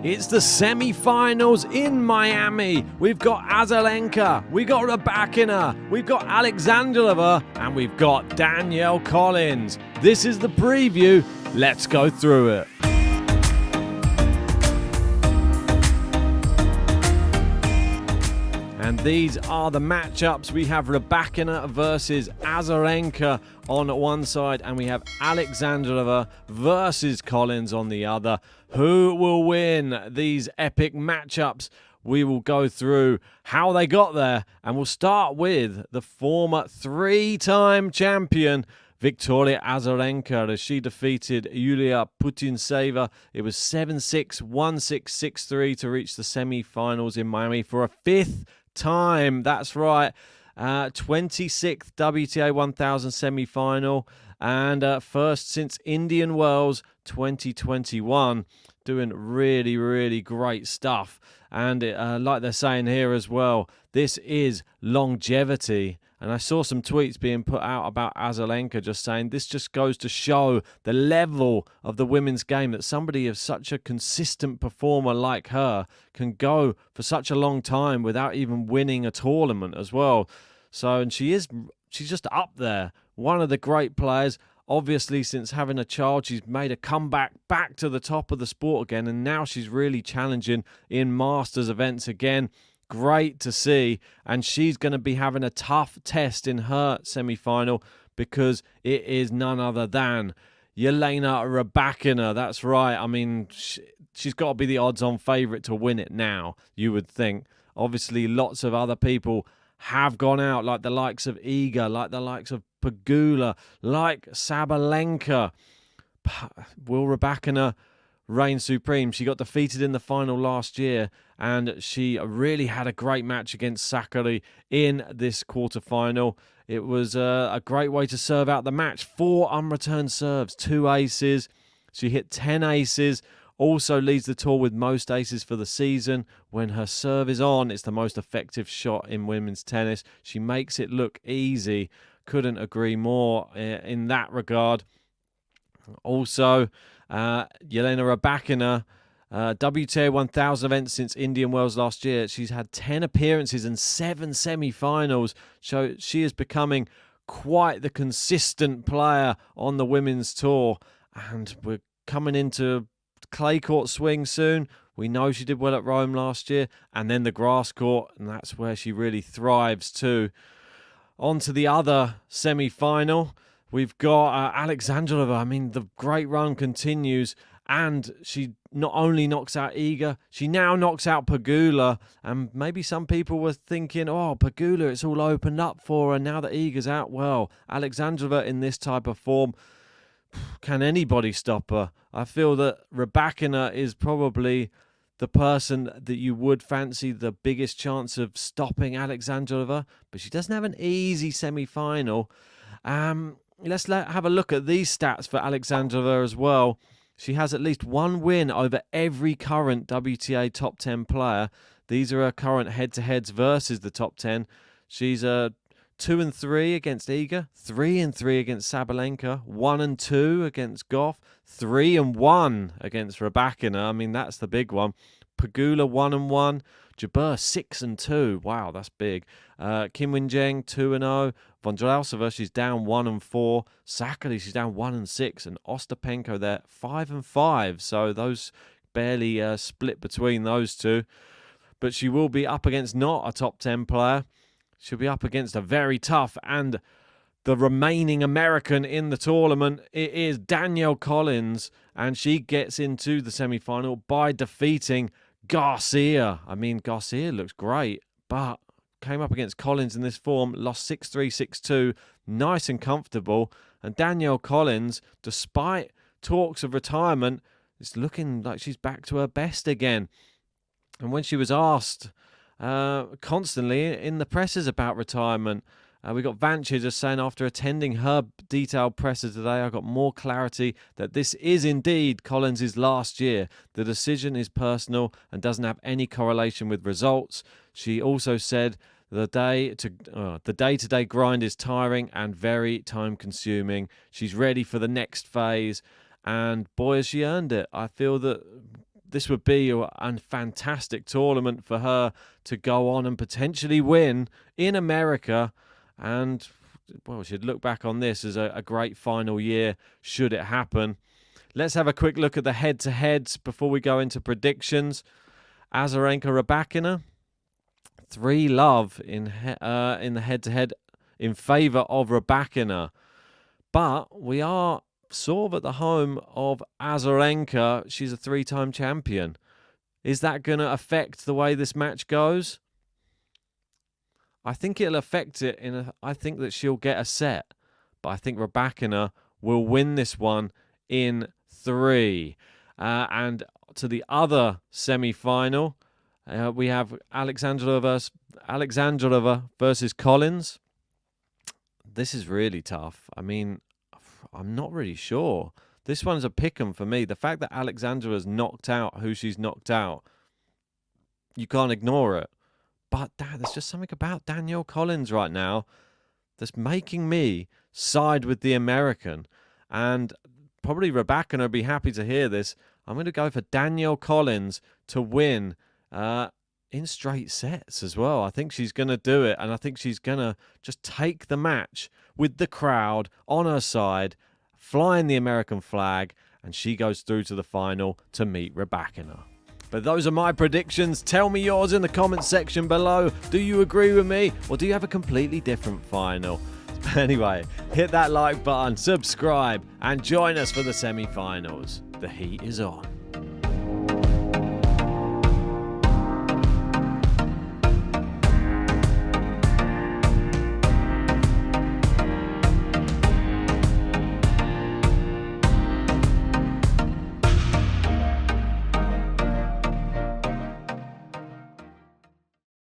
It's the semi-finals in Miami. We've got Azarenka, we've got Rybakina, we've got Alexandrova, and we've got Danielle Collins. This is the preview. Let's go through it. And these are the matchups. We have Rybakina versus Azarenka on one side, and we have Alexandrova versus Collins on the other. Who will win these epic matchups? We will go through how they got there, and we'll start with the former three-time champion, Victoria Azarenka, as she defeated Yulia Putintseva. It was 7-6, 1-6, 6-3 to reach the semi-finals in Miami for a fifth time. That's right. 26th WTA 1000 semi-final and first since Indian Wells 2021. Doing really, really great stuff. And like they're saying here as well, this is longevity. And I saw some tweets being put out about Azarenka just saying this just goes to show the level of the women's game, that somebody of such a consistent performer like her can go for such a long time without even winning a tournament as well. So, and she's just up there. One of the great players. Obviously, since having a child, she's made a comeback back to the top of the sport again, and now she's really challenging in Masters events again. Great to see, and she's going to be having a tough test in her semi-final because it is none other than Elena Rybakina. That's right. I mean, she's got to be the odds-on favourite to win it now, you would think. Obviously, lots of other people have gone out, like the likes of Iga, like the likes of Pegula, like Sabalenka. Will Rybakina reign supreme? She got defeated in the final last year, and she really had a great match against Sakkari in this quarterfinal. It was a great way to serve out the match. 4 unreturned serves, 2 aces. She hit 10 aces. Also leads the tour with most aces for the season. When her serve is on, it's the most effective shot in women's tennis. She makes it look easy. Couldn't agree more in that regard. Also, Elena Rybakina, WTA 1000 events since Indian Wells last year. She's had 10 appearances and 7 semi-finals. So she is becoming quite the consistent player on the women's tour. And we're coming into clay court swing soon. We know she did well at Rome last year, and then the grass court, and that's where she really thrives too. On to the other semi-final. We've got Alexandrova. I mean, the great run continues, and she not only knocks out Iga, she now knocks out Pegula. And maybe some people were thinking, oh, Pegula, it's all opened up for her now that Iga's out. Well, Alexandrova in this type of form, can anybody stop her? I feel that Rybakina is probably the person that you would fancy the biggest chance of stopping Alexandrova, but she doesn't have an easy semi-final. Let's have a look at these stats for Alexandrova as well. She has at least one win over every current WTA top 10 player. These are her current head-to-heads versus the top 10. She's 2-3 against Iga, 3-3 against Sabalenka, 1-2 against Goff, 3-1 against Rybakina. I mean, that's the big one. Pegula 1-1, Jabeur 6-2. Wow, that's big. Kim Win-jeng 2-0. Vondrousova, she's down 1-4. Sakkari, she's down 1-6, and Ostapenko there 5-5. So those barely split between those two. But she will be up against not a top 10 player. She'll be up against a very tough and the remaining American in the tournament. It is Danielle Collins, and she gets into the semi-final by defeating Garcia. I mean, Garcia looks great, but came up against Collins in this form, lost 6-3, 6-2, nice and comfortable. And Danielle Collins, despite talks of retirement, is looking like she's back to her best again. And when she was asked constantly in the presses about retirement, we got Vancha just saying, after attending her detailed presser today, I got more clarity that this is indeed Collins' last year. The decision is personal and doesn't have any correlation with results. She also said the day-to-day grind is tiring and very time-consuming. She's ready for the next phase, and boy, has she earned it. I feel that this would be a fantastic tournament for her to go on and potentially win in America. And, well, she'd look back on this as a great final year should it happen. Let's have a quick look at the head-to-heads before we go into predictions. Azarenka Rybakina, 3-love in the head-to-head in favour of Rybakina. But we are sort of at the home of Azarenka. She's a 3-time champion. Is that going to affect the way this match goes? I think it'll affect it. I think that she'll get a set. But I think Rybakina will win this one in 3. And to the other semi-final, we have Alexandrova versus Collins. This is really tough. I mean, I'm not really sure. This one's a pick'em for me. The fact that Alexandrova's knocked out who she's knocked out, you can't ignore it. But there's just something about Danielle Collins right now that's making me side with the American. And probably Rybakina will be happy to hear this. I'm going to go for Danielle Collins to win in straight sets as well. I think she's going to do it, and I think she's going to just take the match with the crowd on her side, flying the American flag, and she goes through to the final to meet Rybakina. But those are my predictions. Tell me yours in the comments section below. Do you agree with me, or do you have a completely different final? Anyway, hit that like button, subscribe, and join us for the semi-finals. The heat is on.